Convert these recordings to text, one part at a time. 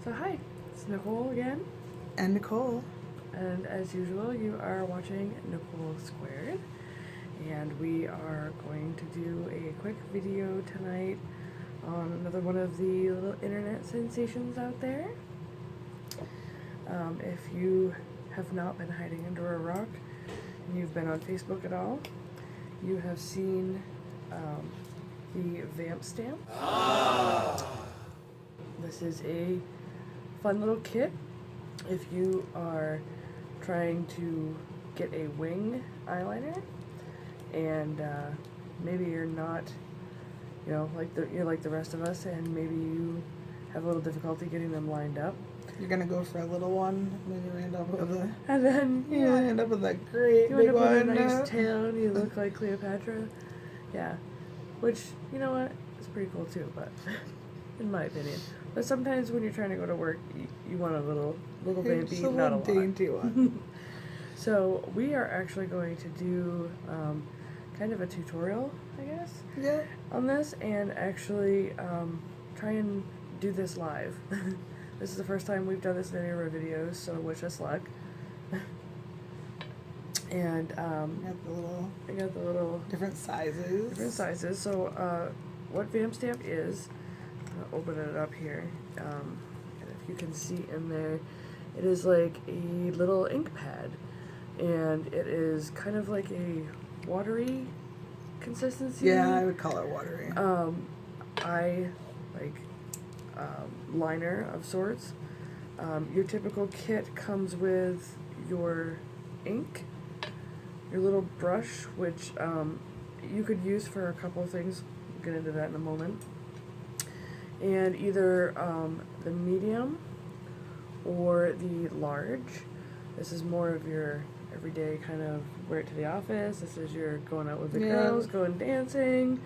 So hi, it's Nicole again. And Nicole. And as usual, you are watching Nicole Squared. And we are going to do a quick video tonight on another one of the little internet sensations out there. If you have not been hiding under a rock and you've been on Facebook at all, you have seen the Vamp Stamp. This is a fun little kit if you are trying to get a wing eyeliner and maybe you're not, you're like the rest of us, and maybe you have a little difficulty getting them lined up. You're gonna go for a little one, and then you end up with a. And then you end up with a great you big end up with one. a nice tail, and you look like Cleopatra. Yeah, which you know what, it's pretty cool too, but in my opinion. But sometimes when you're trying to go to work, you want a little baby, not a lot. Dainty one. So we are actually going to do kind of a tutorial, I guess, Yeah. on this, and actually try and do this live. This is the first time we've done this in any of our videos, so wish us luck. And I got the little different sizes. So what Vamp Stamp is, I'll open it up here, and if you can see in there, it is like a little ink pad, and it is kind of like a watery consistency. Yeah, I would call it watery. Liner of sorts. Your typical kit comes with your ink, your little brush, which you could use for a couple of things. We'll get into that in a moment. And either the medium or the large. This is more of your everyday kind of wear it to the office. This is your going out with the girls, going dancing.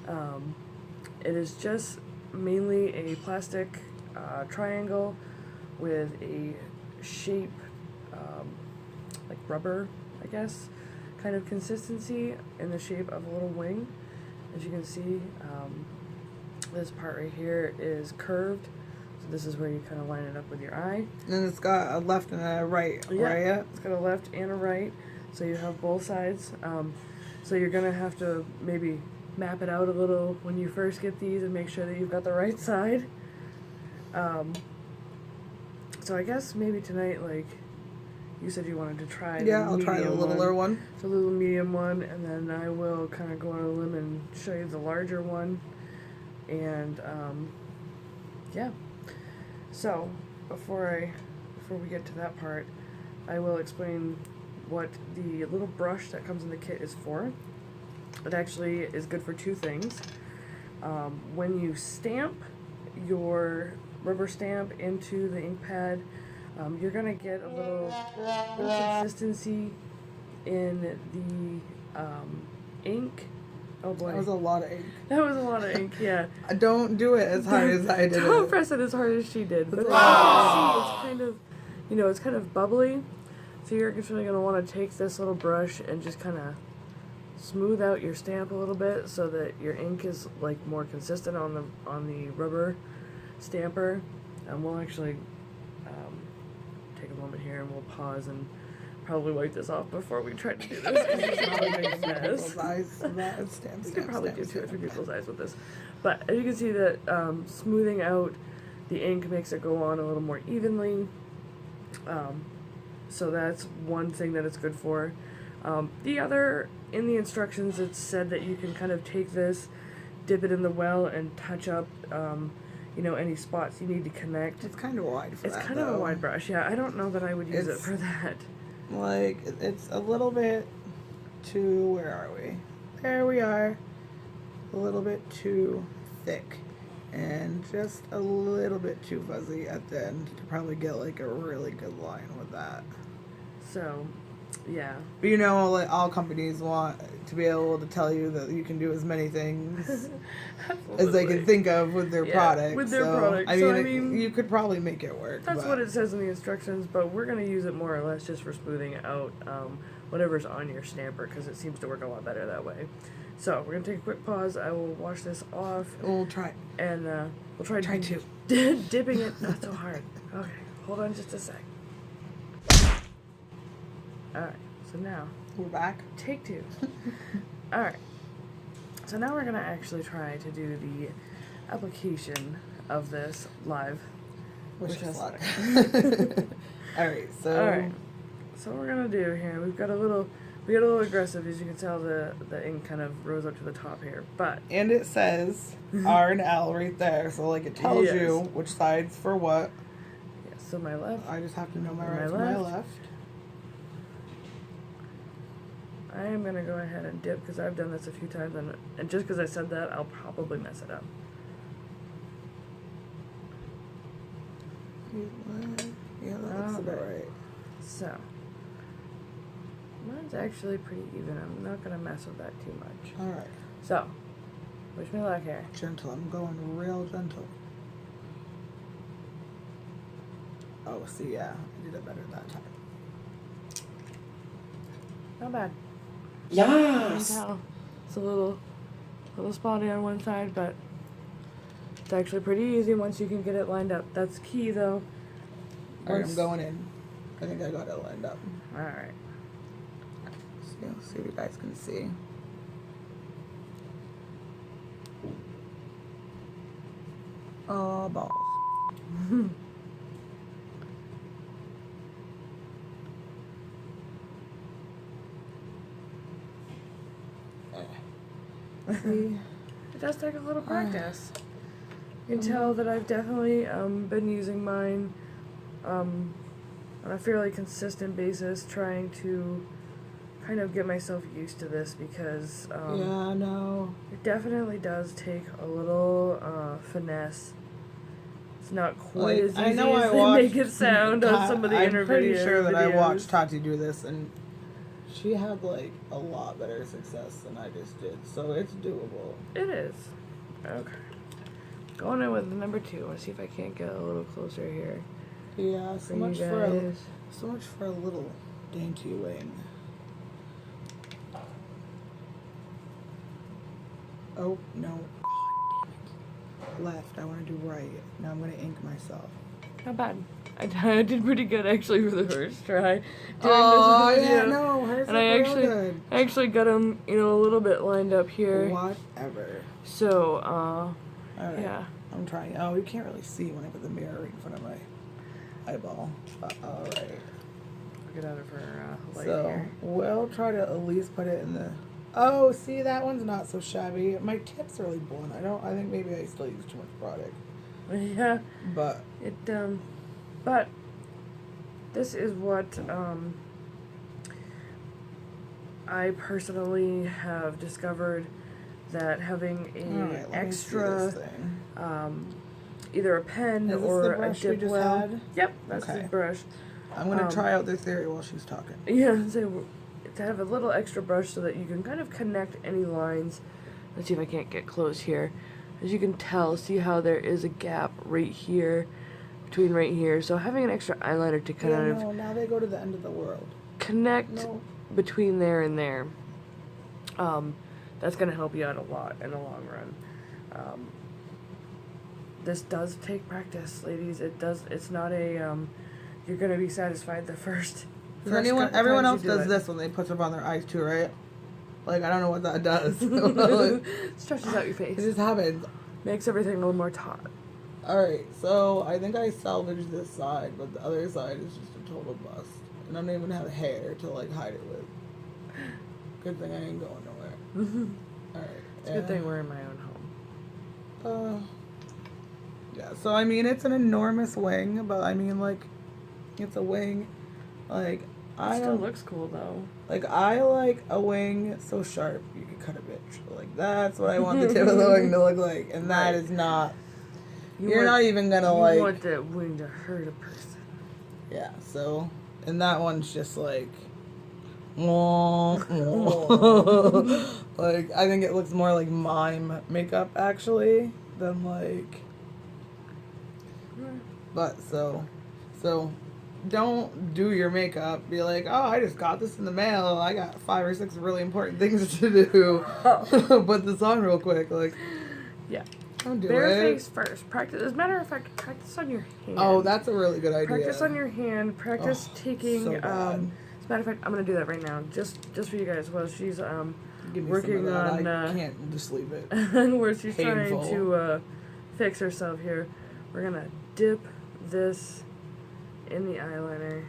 It is just mainly a plastic triangle with a shape, like rubber, I guess, kind of consistency in the shape of a little wing. As you can see, this part right here is curved, so this is where you kind of line it up with your eye. And it's got a left and a right, right? It's got a left and a right, so you have both sides. So you're going to have to maybe map it out a little when you first get these and make sure that you've got the right side. So I guess maybe tonight, like, you said you wanted to try the I'll try the littler one. It's a little medium one, and then I will kind of go on a limb and show you the larger one. And, yeah. So, before we get to that part, I will explain what the little brush that comes in the kit is for. It actually is good for two things. When you stamp your rubber stamp into the ink pad, you're going to get a little consistency in the ink. Oh boy. That was a lot of ink. That was a lot of ink, yeah. Don't do it as hard as I did. Don't press it as hard as she did. But as you can see, it's kind of, it's kind of bubbly. So you're actually going to want to take this little brush and just kind of smooth out your stamp a little bit so that your ink is like more consistent on the rubber stamper. And we'll actually take a moment here and we'll pause and probably wipe this off before we try to do this, because it's not a big mess. You could probably do 2 or 3 people's eyes with this. But as you can see that smoothing out the ink makes it go on a little more evenly. So that's one thing that it's good for. The other, in the instructions, it's said that you can kind of take this, dip it in the well, and touch up, any spots you need to connect. It's kind of wide for that, It's kind of a wide brush, yeah. I don't know that I would use it for that. Like, it's a little bit too, where are we? There we are. A little bit too thick. And just a little bit too fuzzy at the end to probably get, like, a really good line with that. So, yeah. But like, all companies want to be able to tell you that you can do as many things as they can think of with their product. With their product. I mean, you could probably make it work. That's what it says in the instructions, but we're going to use it more or less just for smoothing out whatever's on your stamper, because it seems to work a lot better that way. So we're gonna take a quick pause. I will wash this off, We'll try. and we'll try to. dipping it. Not so hard. Okay, hold on just a sec. All right. So now We're back. take 2. All right. So now we're gonna actually try to do the application of this live. Wish us luck. luck. All right. So. All right. So what we're gonna do here, we got a little aggressive, as you can tell. The ink kind of rose up to the top here, but And it says R and L right there, so like it tells Yes. you which side's for what. yeah, so my left. I just have to know my My right from my left. left. I am gonna go ahead and dip because I've done this a few times, and just because I said that, I'll probably mess it up. Yeah, that looks about right. So mine's actually pretty even. I'm not gonna mess with that too much. All right. So wish me luck here. Gentle. I'm going real gentle. Oh, see, yeah, I did it better that time. Not bad. You can Yes. tell it's a little spotty on one side, but it's actually pretty easy once you can get it lined up. That's key, though. All right, I'm Once- going in. I think I got it lined up. All right. See if you guys can see. Oh, balls. See? It does take a little practice. You can tell that I've definitely been using mine on a fairly consistent basis, trying to kind of get myself used to this because Yeah, no. it definitely does take a little finesse. It's not quite Like, as easy I know as I they watched make it sound on some of the I'm interviews. pretty sure that I watched Tati do this, and she had like a lot better success than I just did. So it's doable. It is. Okay. Going in with the number 2. Let's see if I can't get a little closer here. Yeah, For you guys. so much for a little dainty wing. Oh no! God damn it! Left. I want to do right. Now I'm gonna ink myself. Not bad. I did pretty good actually for the first try. Oh this yeah, video. no, hers And look real good. I actually got them, a little bit lined up here. Whatever. So, All right. yeah. I'm trying. Oh, you can't really see when I put the mirror right in front of my eyeball. All right. Get out of her light So here. we'll try to at least put it in the. Oh, see, that one's not so shabby. My tip's really blunt. I think maybe I still use too much product. Yeah. But But this is what I personally have discovered, that having all a right, let me see extra this thing. either a pen Is this or the a brush we dip just well. had? Yep, that's Okay. the brush. I'm gonna try out their theory while she's talking. Yeah, so to have a little extra brush so that you can kind of connect any lines. Let's see if I can't get close here. As you can tell, see how there is a gap right here, between right here. So having an extra eyeliner to kind of no, now they go to the end of the world. connect No. between there and there. That's going to help you out a lot in the long run. This does take practice, ladies. It does. It's not a you're going to be satisfied the first Everyone couple else times you do does it. this when they put stuff on their eyes too, right? Like, I don't know what that does. Stretches out your It face. just happens. Makes everything a little more taut. Alright, so I think I salvaged this side, but the other side is just a total bust. And I don't even have hair to, like, hide it with. Good thing I ain't going nowhere. Alright. It's a good thing we're in my own home. Yeah, so I mean, it's an enormous wing, but I mean, like, it's a wing. Like, I It still don't looks cool though. like. I like a wing so sharp you could cut a bitch. Like, that's what I want the tip of the wing to look like, and that is not. You're not even gonna you like. want that wing to hurt a person. Yeah. So, and that one's just like. Like, I think it looks more like mime makeup actually than like. But so don't do your makeup. Be like, oh, I just got this in the mail. I got 5 or 6 really important things to do. Put this on real quick. Like, yeah. Don't do Bare it. face first. Practice. As a matter of fact, practice on your hand. Oh, that's a really good idea. Practice on your hand. Practice taking. So bad. As a matter of fact, I'm gonna do that right now, just for you guys. While she's Give me working some of that. on. I can't just leave it. Where she's Painful. trying to fix herself here. We're gonna dip this in the eyeliner,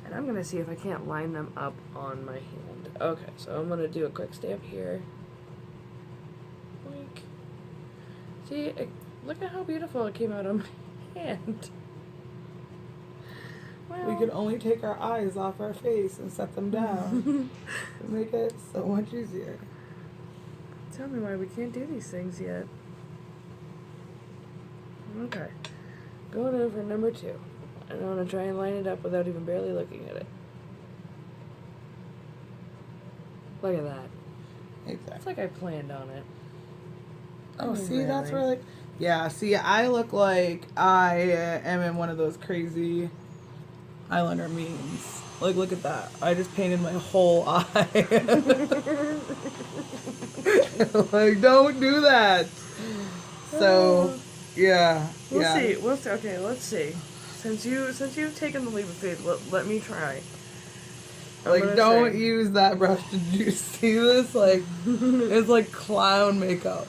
and I'm gonna see if I can't line them up on my hand. Okay, so I'm gonna do a quick stamp here. Like, see, look at how beautiful it came out on my hand. Well, We could only take our eyes off our face and set them down to make it so much easier. tell me why we can't do these things yet. Okay, going over number 2. And I'm gonna try and line it up without even barely looking at it. Look at that. Exactly. It's like I planned on it. Oh, see, Really? that's really... Yeah, see, I look like I am in one of those crazy eyeliner memes. Like, look at that. I just painted my whole eye. Like, don't do that. So, yeah. We'll see. We'll see. Okay, let's see. Since you've taken the leap of faith, let me try. Like, don't use that brush. Did you see this? Like, it's like clown makeup.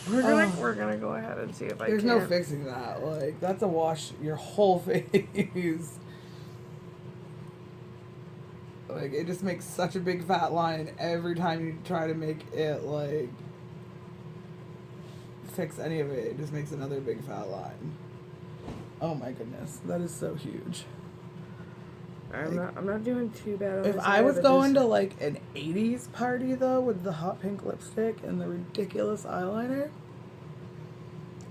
We're gonna go ahead and see if I There's can. no fixing that. Like, that's a wash your whole face. Like, it just makes such a big fat line every time you try to make it, like, fix any of it. It just makes another big fat line. Oh my goodness, that is so huge. I'm not doing too bad on If this I eye, was but going this- to like an 80s party though with the hot pink lipstick and the ridiculous eyeliner,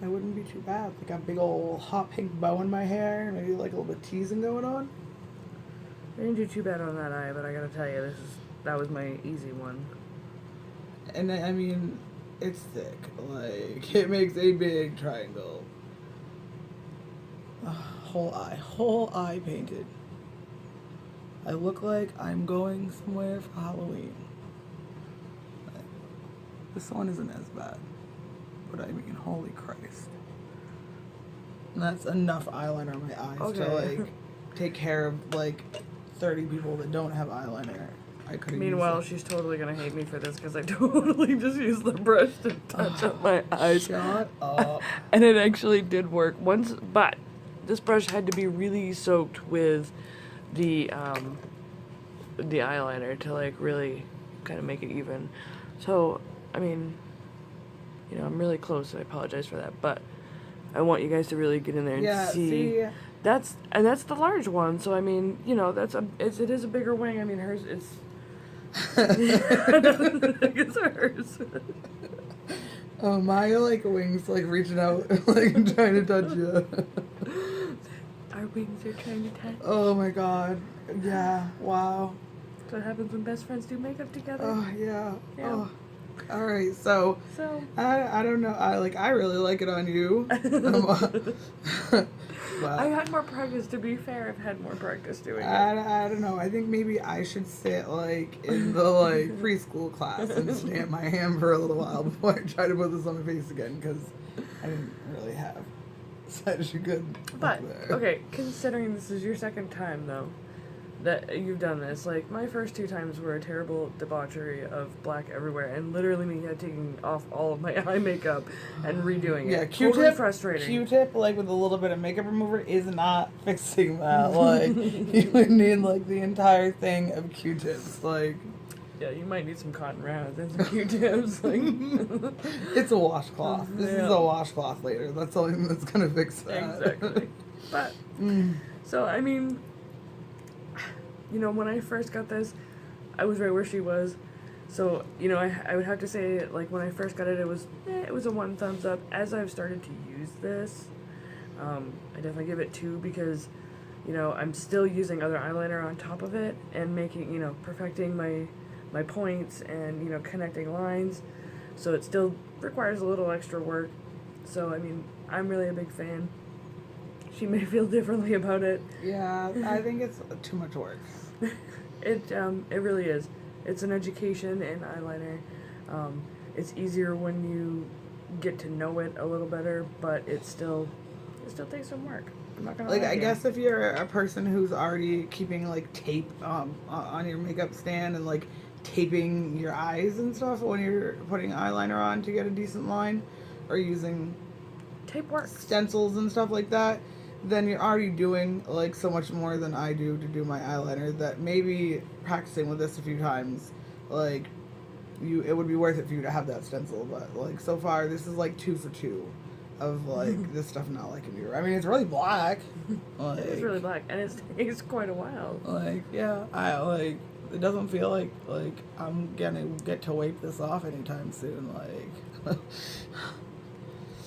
I wouldn't be too bad. Like a big old hot pink bow in my hair, maybe like a little bit of teasing going on. I didn't do too bad on that eye, but I gotta tell you, that was my easy one. And I mean, it's thick. Like, it makes a big triangle. Whole eye painted. I look like I'm going somewhere for Halloween. This one isn't as bad. But I mean, holy Christ. And that's enough eyeliner on my eyes to, Okay. like, take care of, like, 30 people that don't have eyeliner. I couldn't. Meanwhile, she's totally gonna hate me for this because I totally just used the brush to touch up my eyes. Shut up. And it actually did work once, but this brush had to be really soaked with the eyeliner to like really kind of make it even. So, I mean, you know, I'm really close, so I apologize for that, but I want you guys to really get in there and see. That's the large one, so I mean, you know, it is a bigger wing. I mean, hers it's it's hers. Oh, my, like, wings, like, reaching out, like, trying to touch you. Our wings are trying to touch. Oh, my God. Yeah, wow. That's what happens when best friends do makeup together. Oh, yeah. Yeah. Oh. All right, so, So I don't know. I really like it on you. Wow. I had more practice, to be fair. I've had more practice doing it. I don't know. I think maybe I should sit, like, in the, like, preschool class and stamp my hand for a little while before I try to put this on my face again, because I didn't really have such a good But, look there. okay, considering this is your second time, though, that you've done this, like, my first 2 times were a terrible debauchery of black everywhere, and literally me taking off all of my eye makeup and redoing Yeah, it. Q-tip, Totally frustrating. Q-tip, like, with a little bit of makeup remover is not fixing that. Like, you would need, like, the entire thing of Q-tips. Like, Yeah, you might need some cotton rounds and some Q-tips. Like, it's a washcloth. This is Yeah. a washcloth later. That's the only thing that's gonna fix that. exactly. But, so, I mean, you know, when I first got this, I was right where she was. So, you know, I would have to say, like, when I first got it, it was a 1 thumbs up. As I've started to use this, I definitely give it 2 because, you know, I'm still using other eyeliner on top of it and making, you know, perfecting my points and, you know, connecting lines. So it still requires a little extra work. So, I mean, I'm really a big fan. she may feel differently about it. Yeah, I think it's too much work. It really is. It's an education in eyeliner. It's easier when you get to know it a little better, but it still takes some work. I'm not gonna Like, lie I to you. guess if you're a person who's already keeping like tape on your makeup stand and like taping your eyes and stuff when you're putting eyeliner on to get a decent line, or using tape works. stencils and stuff like that, then you're already doing like so much more than I do to do my eyeliner, that maybe practicing with this a few times, like it would be worth it for you to have that stencil. But like so far, this is like 2 for 2 of like this stuff not liking me. I mean, it's really black. Like, It's really black, and it takes quite a while. Like, yeah, I like. It doesn't feel like I'm gonna get to wipe this off anytime soon. Like,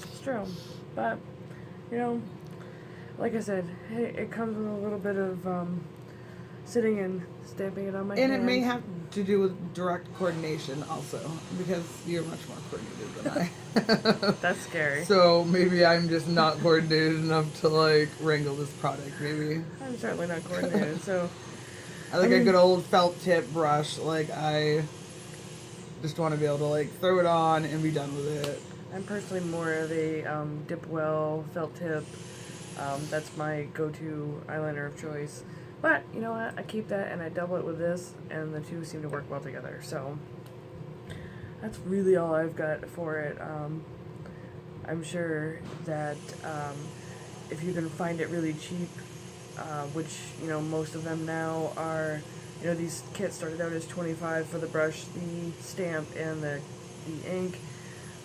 It's true, but you know, like I said, it comes with a little bit of sitting and stamping it on my and hand. it may have to do with direct coordination also, because you're much more coordinated than I. That's scary. So maybe I'm just not coordinated enough to like wrangle this product. Maybe I'm certainly not coordinated, so I like I mean, a good old felt tip brush. Like I just want to be able to like throw it on and be done with it. I'm personally more of a dip well felt tip. That's my go-to eyeliner of choice. But you know what? I keep that and I double it with this, and the two seem to work well together. So that's really all I've got for it. I'm sure that if you can find it really cheap, which you know most of them now are, you know, these kits started out as $25 for the brush, the stamp, and the ink.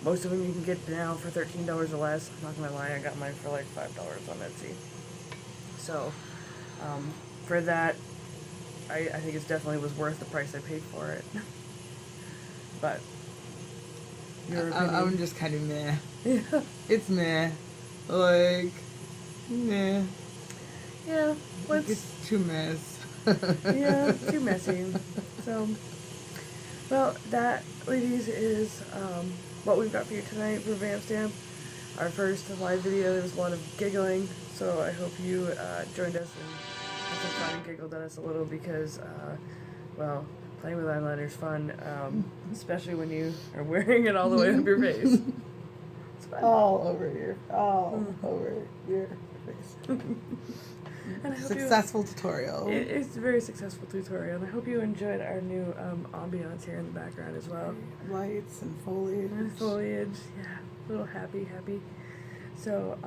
Most of them you can get now for $13 or less. I'm not gonna lie, I got mine for like $5 on Etsy. So for that, I think it definitely was worth the price I paid for it. But your opinion? I'm just kind of meh. Yeah. It's meh. Like, meh. Yeah. It's too mess. Yeah, too messy. So, well, that, ladies, is what we've got for you tonight for Vamp Stamp. Our first live video. There was a lot of giggling, so I hope you joined us and had some fun and giggled at us a little, because, well, playing with eyeliner is fun, especially when you are wearing it all the way up your face. It's fun. All over your face. And I hope Successful tutorial. It's a very successful tutorial, and I hope you enjoyed our new ambiance here in the background as well. Lights and foliage. Yeah, a little happy. So,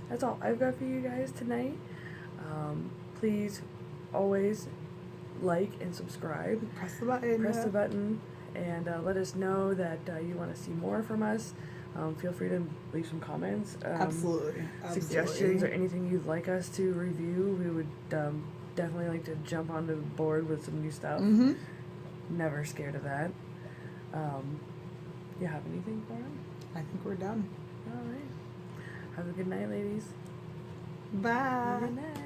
that's all I've got for you guys tonight. Please always like and subscribe. Press the button. And let us know that you want to see more from us. Feel free to leave some comments. Absolutely. Suggestions or anything you'd like us to review. We would definitely like to jump onto the board with some new stuff. Mm-hmm. Never scared of that. You have anything for them? I think we're done. All right. Have a good night, ladies. Bye. Good night.